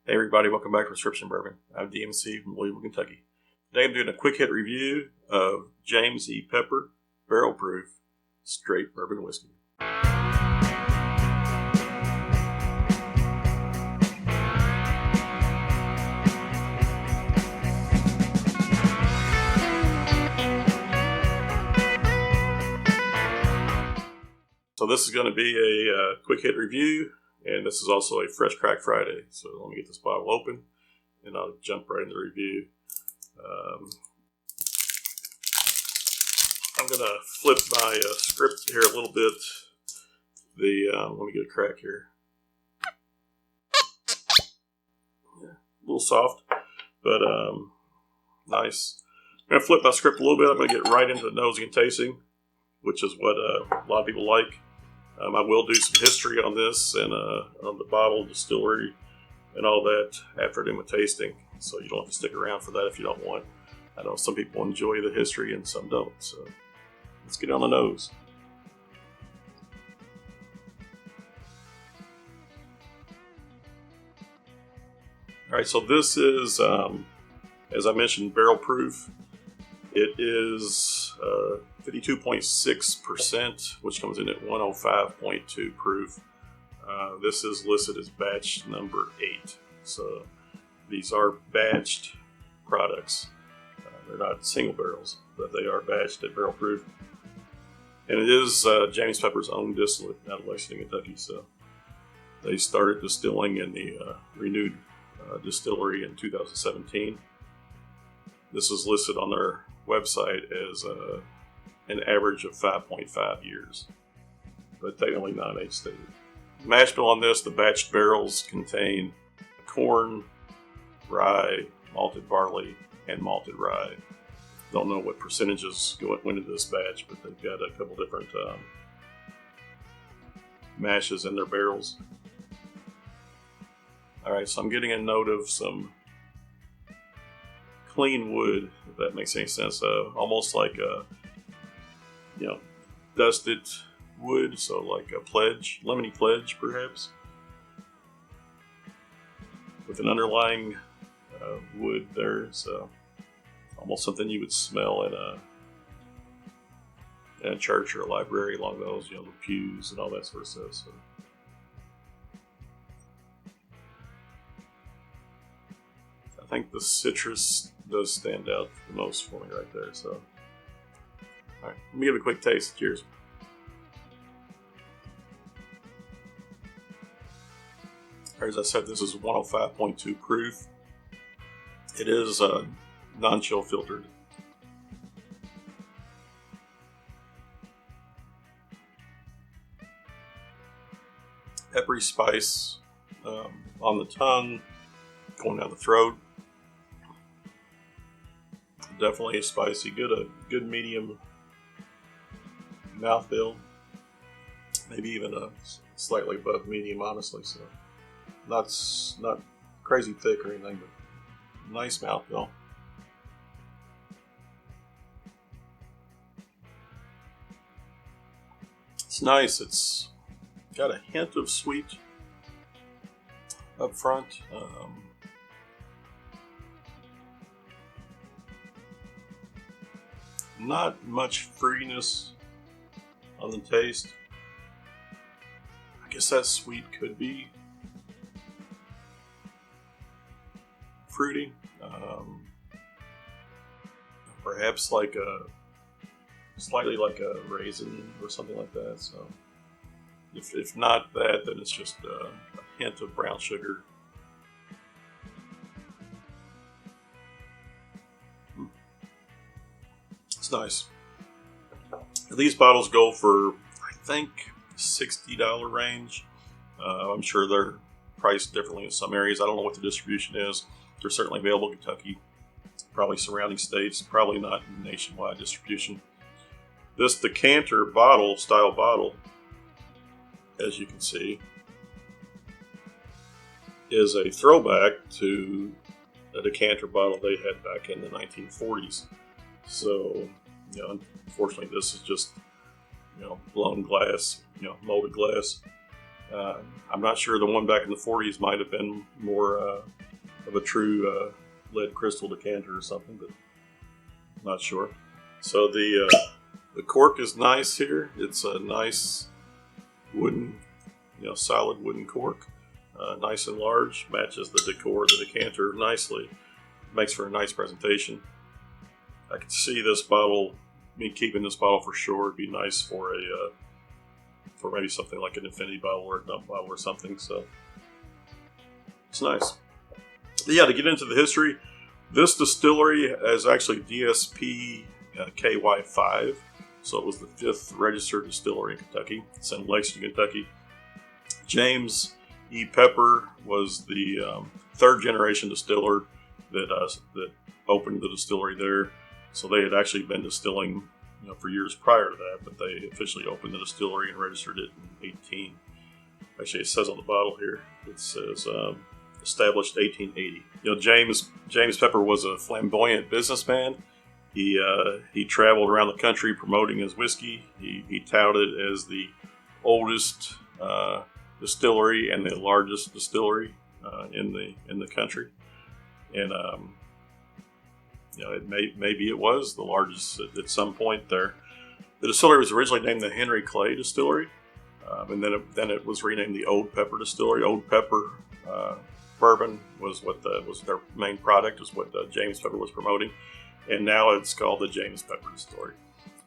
Hey everybody, welcome back to Prescription Bourbon. I'm DMC from Louisville, Kentucky. Today I'm doing a quick hit review of James E. Pepper Barrel Proof Straight Bourbon Whiskey. So this is going to be a quick hit review, and this is also a Fresh Crack Friday. So let me get this bottle open, and I'll jump right into the review. I'm going to flip my script here a little bit. Let me get a crack here. Yeah, a little soft, but nice. I'm going to flip my script a little bit. I'm going to get right into the nosing and tasting, which is what a lot of people like. I will do some history on this and on the bottle, distillery, and all that after doing my tasting. So you don't have to stick around for that if you don't want. I know some people enjoy the history and some don't. So let's get on the nose. All right, so this is, as I mentioned, barrel proof. It is 52.6%, which comes in at 105.2 proof. This is listed as batch number 8. So these are batched products. They're not single barrels, but they are batched at barrel proof. And it is James Pepper's own distillate out of Lexington, Kentucky. So they started distilling in the renewed distillery in 2017. This is listed on their website as an average of 5.5 years, but technically not age stated. Mash bill on this, the batched barrels contain corn, rye, malted barley, and malted rye. Don't know what percentages went into this batch, but they've got a couple different mashes in their barrels. Alright, so I'm getting a note of some clean wood, if that makes any sense. Almost like a, dusted wood, so like a pledge, lemony pledge perhaps, with an underlying wood there. So almost something you would smell in a church or a library, along those, the pews and all that sort of stuff. So I think the citrus does stand out the most for me right there. So, all right, let me give it a quick taste. Cheers. As I said, this is 105.2 proof. It is non-chill filtered. Peppery spice on the tongue, going down the throat. Definitely spicy, a good medium mouthfeel, maybe even a slightly above medium, honestly. So not crazy thick or anything, but nice mouthfeel. It's nice. It's got a hint of sweet up front. Not much fruitiness on the taste. I guess that sweet could be fruity. Perhaps like slightly like a raisin or something like that. So if not that, then it's just a hint of brown sugar. It's nice. These bottles go for, I think, $60 range. I'm sure they're priced differently in some areas. I don't know what the distribution is. They're certainly available in Kentucky, probably surrounding states, probably not nationwide distribution. This Decanter style bottle, as you can see, is a throwback to a Decanter bottle they had back in the 1940s. So, unfortunately, this is just, blown glass, molded glass. I'm not sure the one back in the 40s might have been more of a true lead crystal decanter or something, but not sure. So the cork is nice here. It's a nice wooden, solid wooden cork, nice and large. Matches the decor of the decanter nicely. Makes for a nice presentation. I can see this bottle, me keeping this bottle for sure. It'd be nice for for maybe something like an infinity bottle or a dump bottle or something. So it's nice. But yeah, to get into the history, this distillery is actually DSP-KY5. So it was the 5th registered distillery in Kentucky. It's in Lexington, Kentucky. James E. Pepper was the 3rd generation distiller that opened the distillery there. So they had actually been distilling for years prior to that, but they officially opened the distillery and registered it in 18. Actually, it says on the bottle here, it says established 1880. James Pepper was a flamboyant businessman. He traveled around the country promoting his whiskey. He touted as the oldest distillery and the largest distillery in the country. And maybe it was the largest at some point there. The distillery was originally named the Henry Clay Distillery, and then it was renamed the Old Pepper Distillery. Old Pepper bourbon was was their main product, is what James Pepper was promoting, and now it's called the James Pepper Distillery.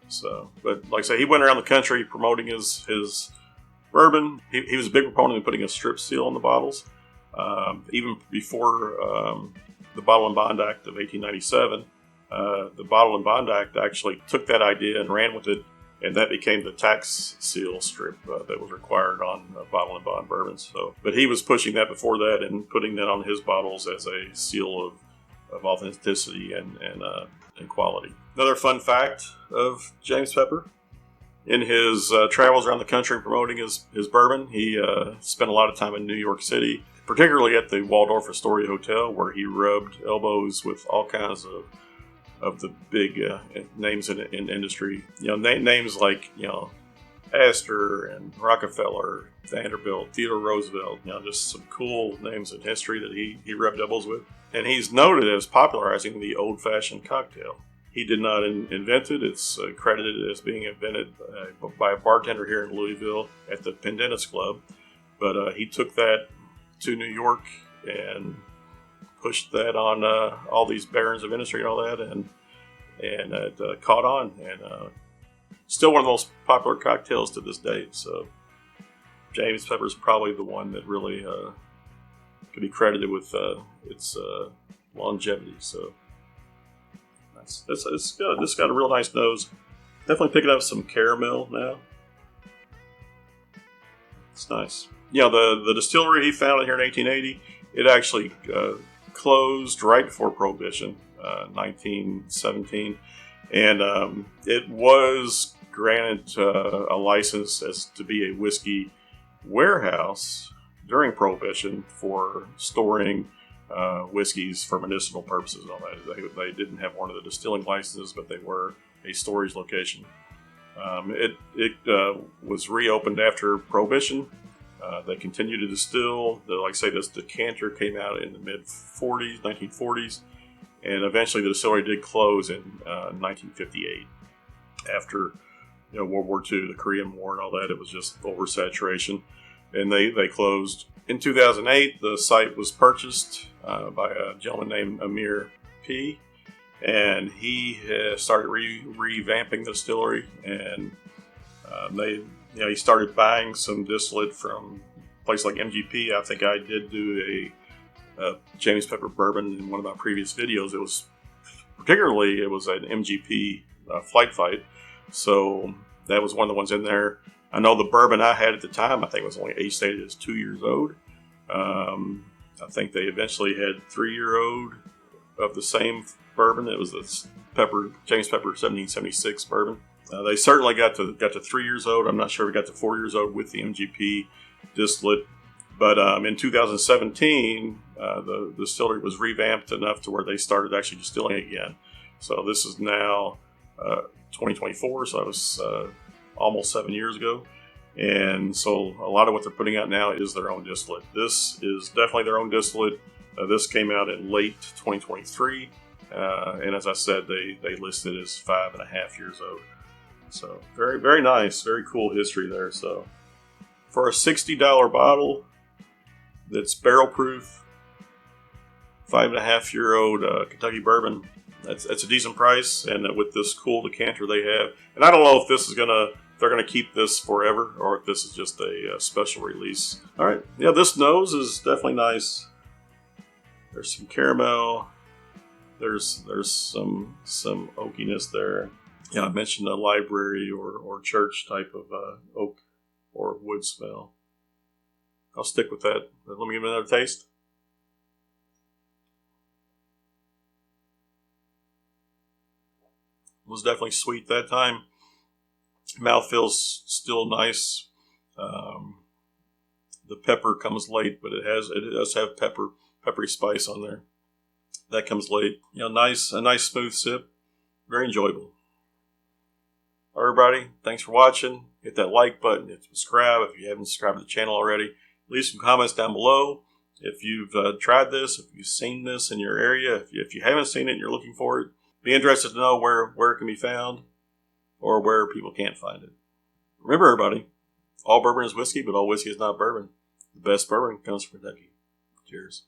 So, but like I say, he went around the country promoting his bourbon. He was a big proponent of putting a strip seal on the bottles, even before the Bottle and Bond Act of 1897. The Bottle and Bond Act actually took that idea and ran with it, and that became the tax seal strip that was required on Bottle and Bond bourbons. So, but he was pushing that before that and putting that on his bottles as a seal of authenticity and quality. Another fun fact of James Pepper: in his travels around the country promoting his bourbon, he spent a lot of time in New York City, particularly at the Waldorf Astoria Hotel, where he rubbed elbows with all kinds of the big names in industry. Names like Astor and Rockefeller, Vanderbilt, Theodore Roosevelt. Just some cool names in history that he rubbed elbows with. And he's noted as popularizing the old-fashioned cocktail. He did not invent it. It's credited as being invented by a bartender here in Louisville at the Pendennis Club. But he took that to New York and pushed that on all these barons of industry and all that, and it caught on, and still one of the most popular cocktails to this day. So James Pepper is probably the one that really could be credited with its longevity. So it's good. This got a real nice nose. Definitely picking up some caramel now. It's nice. The distillery he founded here in 1880, it actually closed right before Prohibition, 1917, and it was granted a license as to be a whiskey warehouse during Prohibition for storing whiskeys for medicinal purposes and all that. They didn't have one of the distilling licenses, but they were a storage location. It was reopened after Prohibition. They continued to distill. Like I say, this decanter came out in the mid-40s, 1940s, and eventually the distillery did close in 1958. After World War II, the Korean War and all that, it was just oversaturation, and they closed. In 2008, the site was purchased by a gentleman named Amir P., and he started revamping the distillery, and he started buying some distillate from places like MGP. I think I did do a James Pepper bourbon in one of my previous videos. It was an MGP flight fight, so that was one of the ones in there. I know the bourbon I had at the time, I think it was only age stated as 2 years old. I think they eventually had 3-year-old of the same bourbon. It was the James Pepper 1776 bourbon. They certainly got to 3 years old. I'm not sure if we got to 4 years old with the MGP distillate. But in 2017, the distillery was revamped enough to where they started actually distilling again. So this is now 2024, so that was almost 7 years ago. And so a lot of what they're putting out now is their own distillate. This is definitely their own distillate. This came out in late 2023, and as I said, they listed as 5.5 years old. So very, very nice, very cool history there. So for a $60 bottle that's barrel proof, 5.5-year-old Kentucky bourbon, that's a decent price. And with this cool decanter they have, and I don't know if they're gonna keep this forever or if this is just a special release. All right, yeah, this nose is definitely nice. There's some caramel. There's some oakiness there. Yeah, I mentioned a library or church type of oak or wood smell. I'll stick with that. Let me give it another taste. It was definitely sweet that time. Mouth feels still nice. The pepper comes late, but it does have peppery spice on there. That comes late. A nice smooth sip. Very enjoyable. All right, everybody, thanks for watching. Hit that like button, hit subscribe if you haven't subscribed to the channel already. Leave some comments down below if you've tried this, if you've seen this in your area. If you haven't seen it and you're looking for it, be interested to know where it can be found or where people can't find it. Remember, everybody, all bourbon is whiskey, but all whiskey is not bourbon. The best bourbon comes from Kentucky. Cheers.